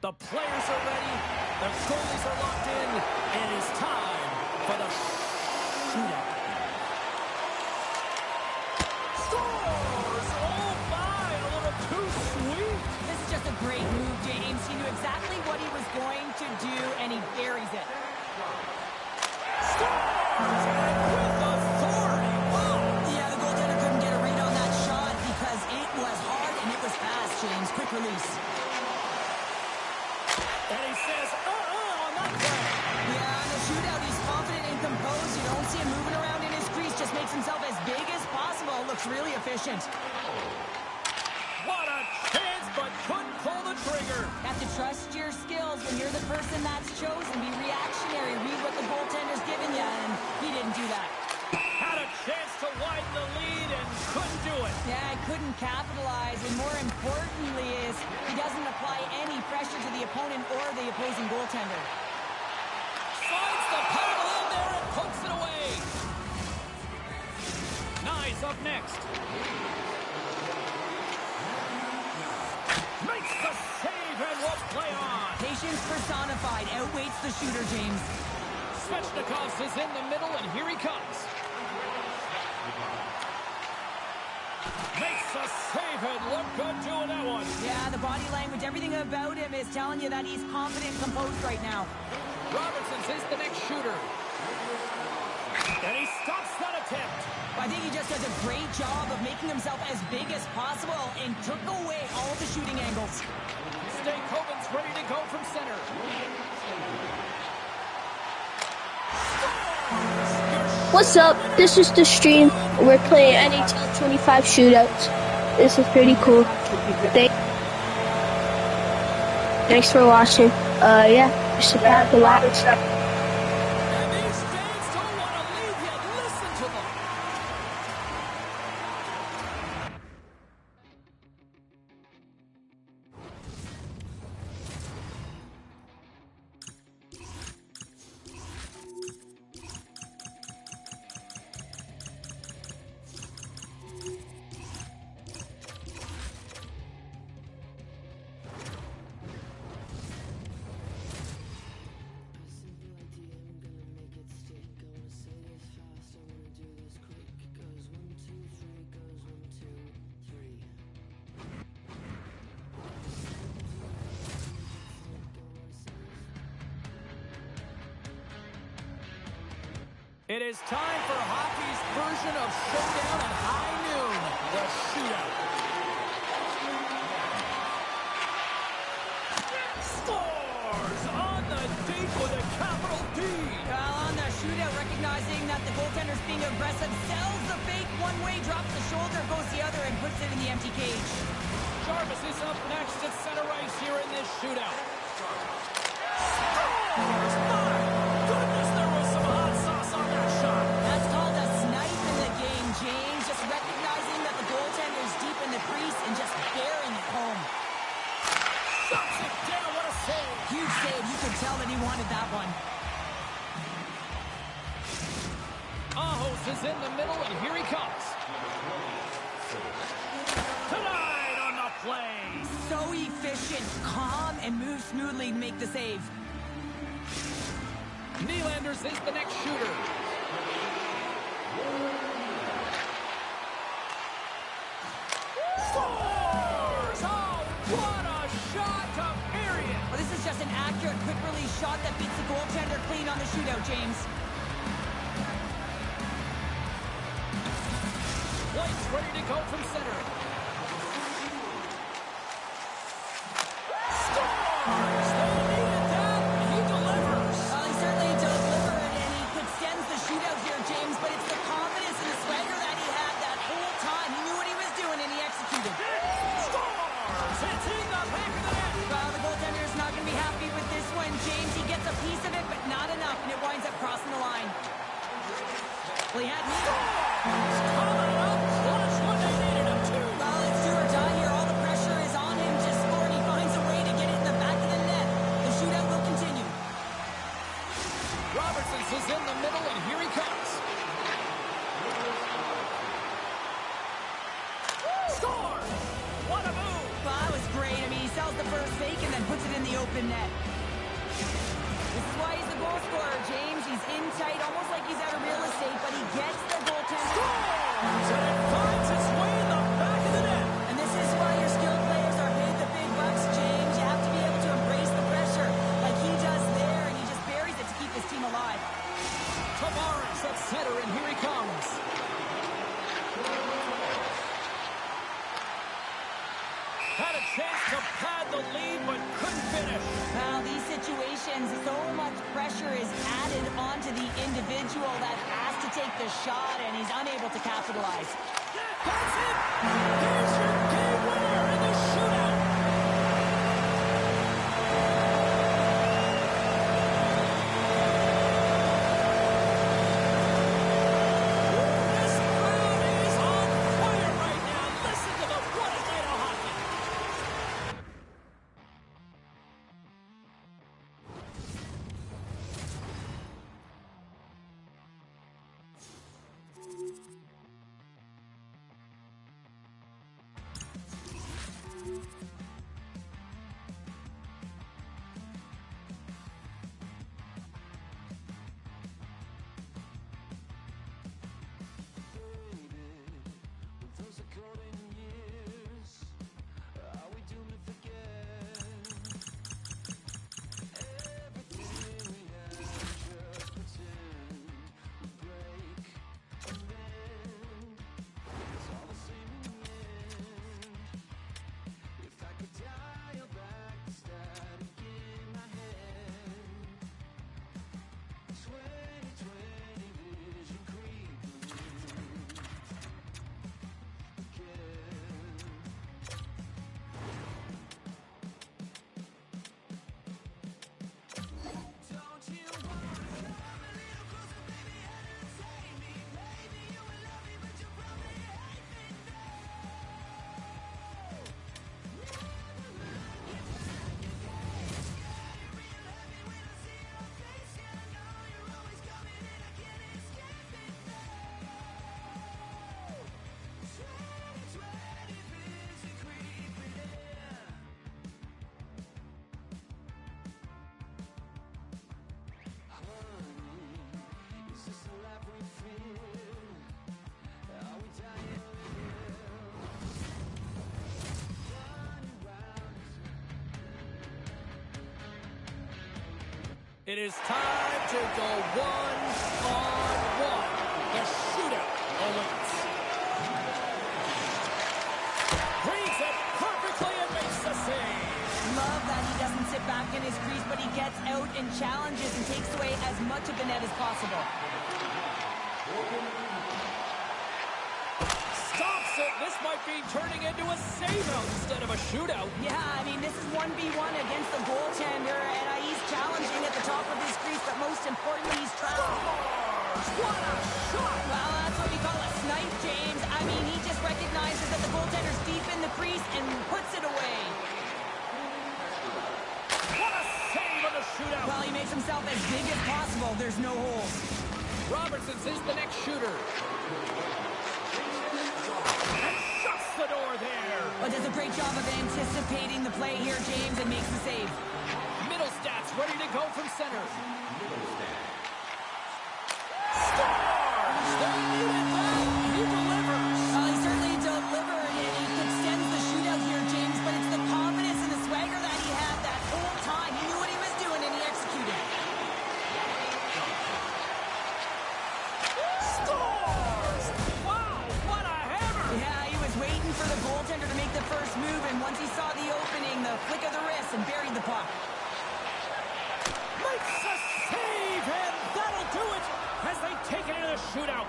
The players are ready. The goalies are locked in. It is time for the shootout. Scores! Oh my, a little too sweet. This is just a great move, James. He knew exactly what he was going to do, and he buries it. Scores! And with authority. Wow. Yeah, the goaltender couldn't get a read on that shot because it was hard and it was fast, James. Quick release. And he says, on that play. Yeah, in the shootout, he's confident and composed. You don't see him moving around in his crease. Just makes himself as big as possible. Looks really efficient. What a chance, but couldn't pull the trigger. Have to trust your skills when you're the person that's chosen. Be reactionary. Read what the goaltender's giving you, and he didn't do that. Had a chance to widen the lead and couldn't do it. Yeah, he couldn't capitalize, and more importantly is he doesn't apply any pressure to the opponent or the opposing goaltender. Finds the paddle in there and pokes it away. Nice up next. Makes the save and will play on. Patience personified outweights the shooter, James. Svechnikov's is in the middle, and here he comes. Makes a save and look good doing that one. Yeah, the body language, everything about him is telling you that he's confident and composed right now. Robertson's is the next shooter. And he stops that attempt. I think he just does a great job of making himself as big as possible and took away all the shooting angles. Stankoven's ready to go from center. What's up? This is the stream. We're playing NHL 25 shootouts. This is pretty cool. Thanks for watching. Yeah, just sit back, relax. And these fans don't want to leave yet. Listen to them. It is time for hockey's version of showdown at high noon, the shootout. Scores on the deep with a capital D. Well, on the shootout, recognizing that the goaltender's being aggressive, sells the fake one-way, drops the shoulder, goes the other, and puts it in the empty cage. Jarvis is up next at center ice here in this shootout. That's called a snipe in the game, James. Just recognizing that the goaltender's deep in the crease and just bearing it home. Shuts it down, what a save. Huge save. You could tell that he wanted that one. Ahos is in the middle, and here he comes. Tonight on the play. So efficient, calm, and moves smoothly to make the save. Nylander's is the next shooter. Scores! Oh, what a shot to period! Well, this is just an accurate, quick release shot that beats the goaltender clean on the shootout, James. Blake's ready to go from center. Scores! They needed that, and he delivers. He certainly delivered, and he extends the shootout here, James, but it's the confidence and the swagger that he had that whole time. He knew what he was doing, and he executed. Scores! It's in the back of the net. Well, the goaltender's not going to be happy with this one, James. He gets a piece of it, but not enough, and it winds up crossing the line. Well, he had me. Coming up clutch when they needed him to. Well, it's do or die here. All the pressure is on him to score, and he finds a way to get it in the back of the net. The shootout will continue. Robertson's is in the middle, and here he comes. Score! What a move! Well, that was great. I mean, he sells the first fake, and then puts it in the open net. This is why he's the goal scorer, James. He's in tight, almost like he's out of real estate, but he gets the goaltender. Scores! And it finds its way in the back of the net. And this is why your skilled players are paid the big bucks, James. You have to be able to embrace the pressure like he does there, and he just buries it to keep his team alive. Tavares at center, and here he comes. Had a chance to pad the lead, but couldn't finish. Well, these situations, so much pressure is added onto the individual that has to take the shot, and he's unable to capitalize. That's it! Here's your game winner in the shootout! This crowd is on fire right now. Listen to them. What a night of hockey. It is time to go one-on-one. The shootout awaits. Reads it perfectly and makes the save. Love that he doesn't sit back in his crease, but he gets out and challenges and takes away as much of the net as possible. Stops it. This might be turning into a save-out instead of a shootout. Yeah, I mean, this is 1v1 against the goaltender, and he's challenging at the top of his crease, but most importantly, he's trapped. What a shot! Well, that's what we call a snipe, James. I mean, he just recognizes that the goaltender's deep in the crease and puts it away. What a save on the shootout! Well, he makes himself as big as possible. There's no holes. Robertson's is the next shooter. And shuts the door there. Well, does a great job of anticipating the play here, James, and makes the save. Middlestats ready to go from center. Scores! They need it back. He delivers. Well, he certainly delivered, and he extends the shootout here, James, but it's the confidence and the swagger that he had that whole time. He knew what he was doing, and he executed. Scores! Wow, what a hammer! Yeah, he was waiting for the goaltender to make the first move, and once he saw the opening, the flick of the wrist, and buried the puck. Makes a save, and that'll do it as they take it into the shootout.